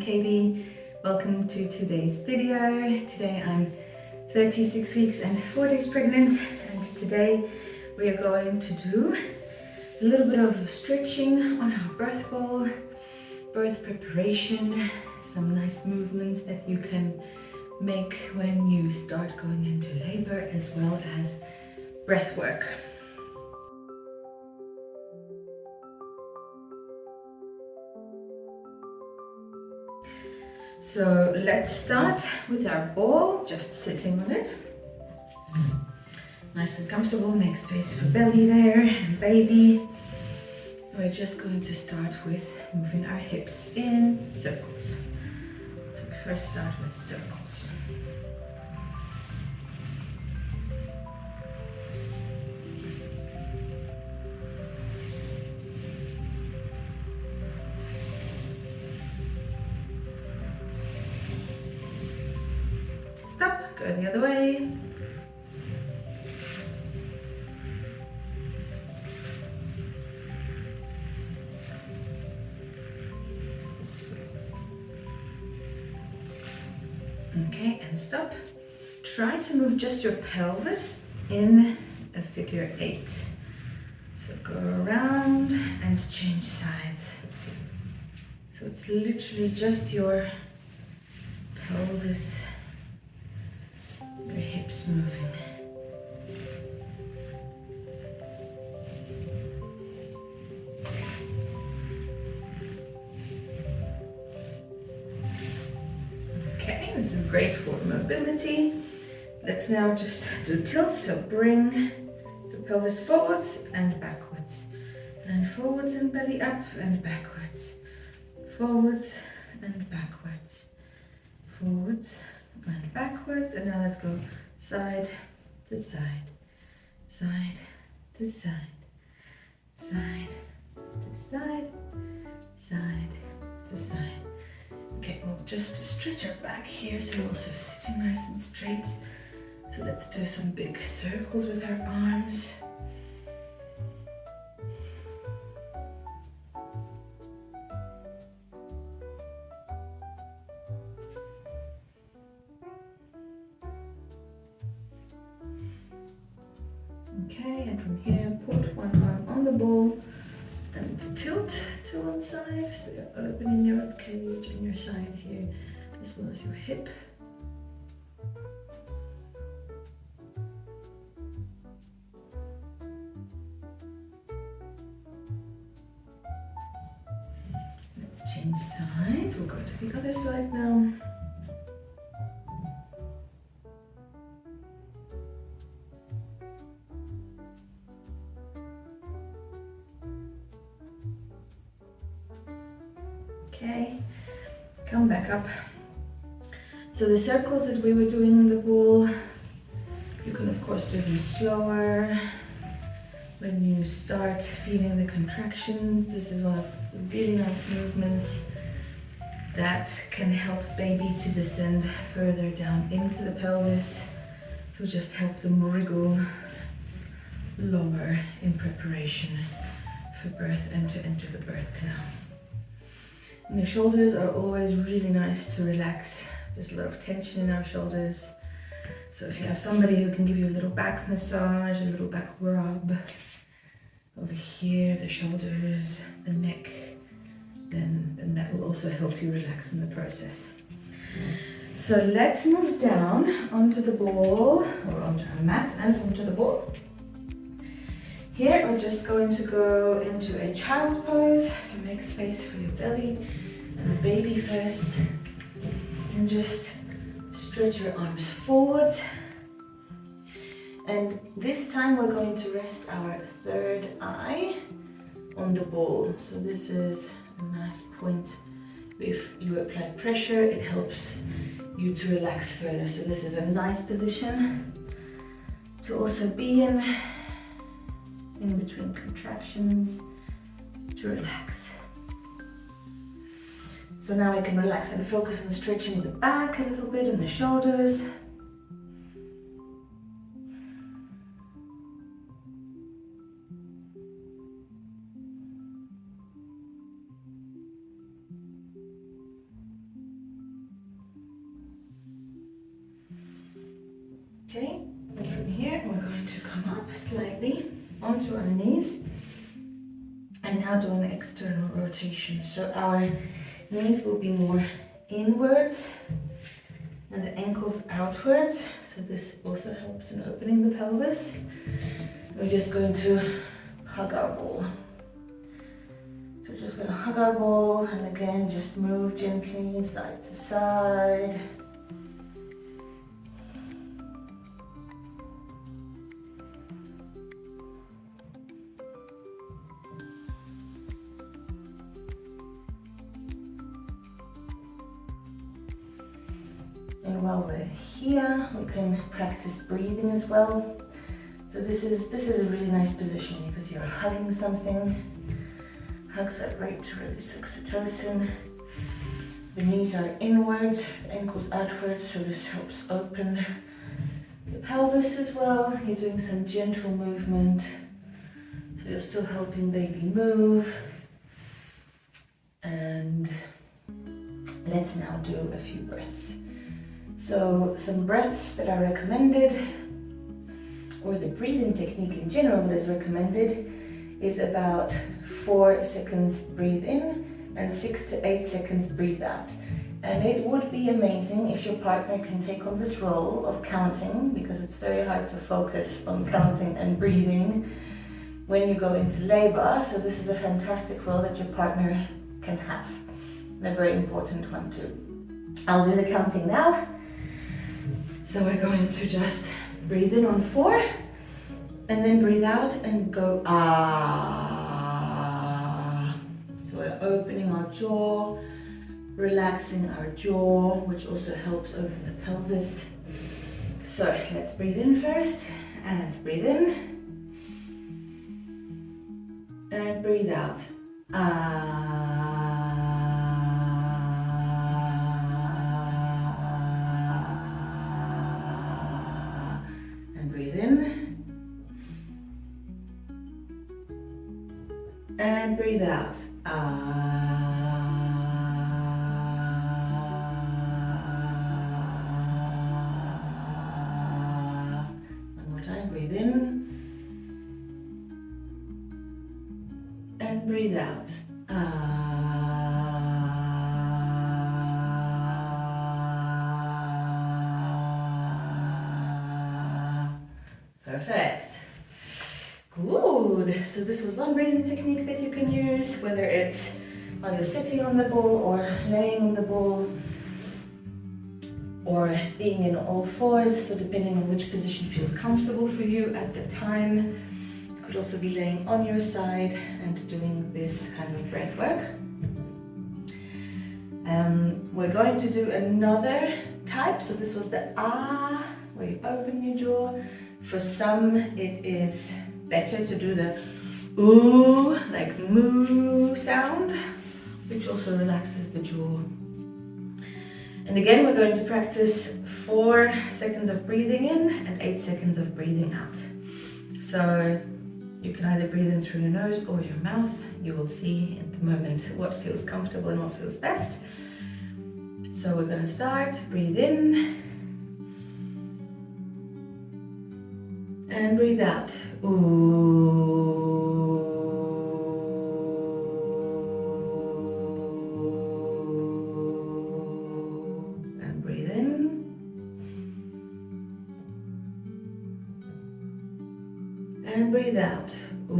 Katie. Welcome to today's video. Today I'm 36 weeks and 4 days pregnant, and today we are going to do a little bit of stretching on our birth ball, birth preparation, some nice movements that you can make when you start going into labor, as well as breath work. So let's start with our ball, just sitting on it. Nice and comfortable, make space for belly there and baby. We're just going to start with moving our hips in circles. So we first start with circles. Stop, go the other way. Okay, and stop. Try to move just your pelvis in a figure 8. So go around and change sides. So it's literally just your pelvis, your hips moving. Okay, this is great for mobility. Let's now just do tilts. So bring the pelvis forwards and backwards. And forwards and belly up and backwards. Forwards and backwards. Forwards and backwards. And now let's go side to side. Side to side. Side to side. Side to side. Okay, we'll just stretch our back here so we're also sitting nice and straight. So let's do some big circles with our arms. Okay, and from here, put one arm on the ball and tilt to one side. So you're opening your ribcage and your side here, as well as your hip. Let's change sides. We'll go to the other side now. Okay, come back up. So the circles that we were doing on the ball, you can of course do them slower. When you start feeling the contractions, this is one of the really nice movements that can help baby to descend further down into the pelvis. So just help them wriggle lower in preparation for birth and to enter the birth canal. And the shoulders are always really nice to relax. There's a lot of tension in our shoulders. So if you have somebody who can give you a little back massage, a little back rub over here, the shoulders, the neck, then that will also help you relax in the process. So let's move down onto the ball, or onto our mat and onto the ball. Here we're just going to go into a child pose, so make space for your belly and the baby first, and just stretch your arms forward. And this time we're going to rest our third eye on the ball. So this is a nice point. If you apply pressure, it helps you to relax further. So this is a nice position to also be in between contractions, to relax. So now we can relax and focus on stretching the back a little bit and the shoulders. Okay, and from here we're going to come up slightly onto our knees and now do an external rotation. So our knees will be more inwards and the ankles outwards. So this also helps in opening the pelvis. We're just going to hug our ball. So we're just going to hug our ball and again just move gently side to side. And while we're here, we can practice breathing as well. So this is a really nice position because you're hugging something. Hugs are great to release oxytocin. The knees are inwards, the ankles outwards, so this helps open the pelvis as well. You're doing some gentle movement, so you're still helping baby move. And let's now do a few breaths. So some breaths that are recommended, or the breathing technique in general that is recommended, is about 4 seconds breathe in and 6 to 8 seconds breathe out. And it would be amazing if your partner can take on this role of counting, because it's very hard to focus on counting and breathing when you go into labor. So this is a fantastic role that your partner can have, and a very important one too. I'll do the counting now. So we're going to just breathe in on 4 and then breathe out and go ah. So we're opening our jaw, relaxing our jaw, which also helps open the pelvis. So let's breathe in first and breathe in and breathe out. Ah. Breathe in and breathe out. One more time. Breathe in and breathe out. Perfect. Good. So this was one breathing technique that you can use, whether it's while you're sitting on the ball or laying on the ball or being in all fours. So depending on which position feels comfortable for you at the time. You could also be laying on your side and doing this kind of breath work. We're going to do another type. So this was the ah, where you open your jaw. For some, it is better to do the ooh, like moo sound, which also relaxes the jaw. And again, we're going to practice 4 seconds of breathing in and 8 seconds of breathing out. So you can either breathe in through your nose or your mouth. You will see in the moment what feels comfortable and what feels best. So we're going to start, breathe in and breathe out. Ooh. And breathe in and breathe out. Ooh.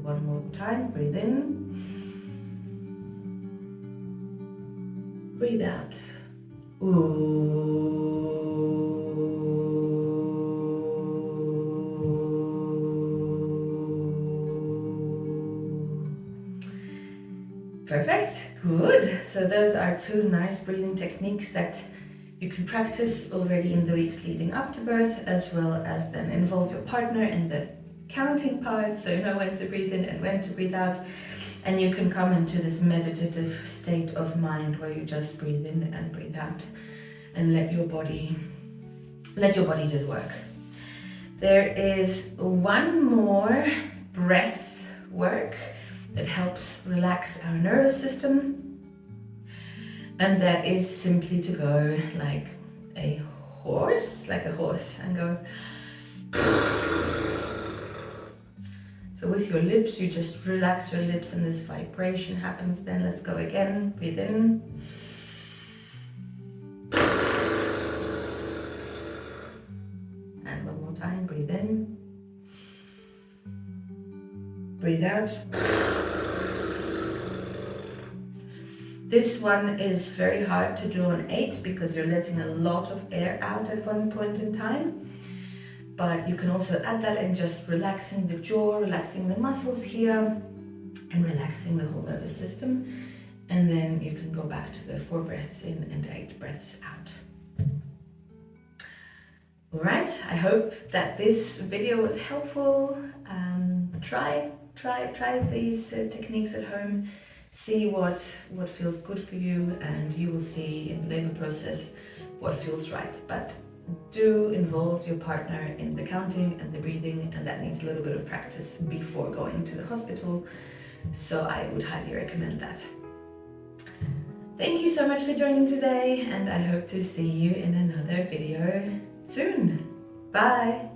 One more time, breathe in. Breathe out. Ooh. Perfect. Good. So those are 2 nice breathing techniques that you can practice already in the weeks leading up to birth, as well as then involve your partner in the counting part, so you know when to breathe in and when to breathe out. And you can come into this meditative state of mind where you just breathe in and breathe out and let your body do the work. There is one more breath work that helps relax our nervous system. And that is simply to go like a horse, and go. So with your lips, you just relax your lips and this vibration happens. Then let's go again. Breathe in. And one more time. Breathe in. Breathe out. This one is very hard to do on 8 because you're letting a lot of air out at one point in time. But you can also add that in just relaxing the jaw, relaxing the muscles here, and relaxing the whole nervous system. And then you can go back to the 4 breaths in and 8 breaths out. All right, I hope that this video was helpful. Try these techniques at home. See what feels good for you, and you will see in the labor process what feels right. But do involve your partner in the counting and the breathing, and that needs a little bit of practice before going to the hospital. So I would highly recommend that. Thank you so much for joining today, and I hope to see you in another video soon. Bye!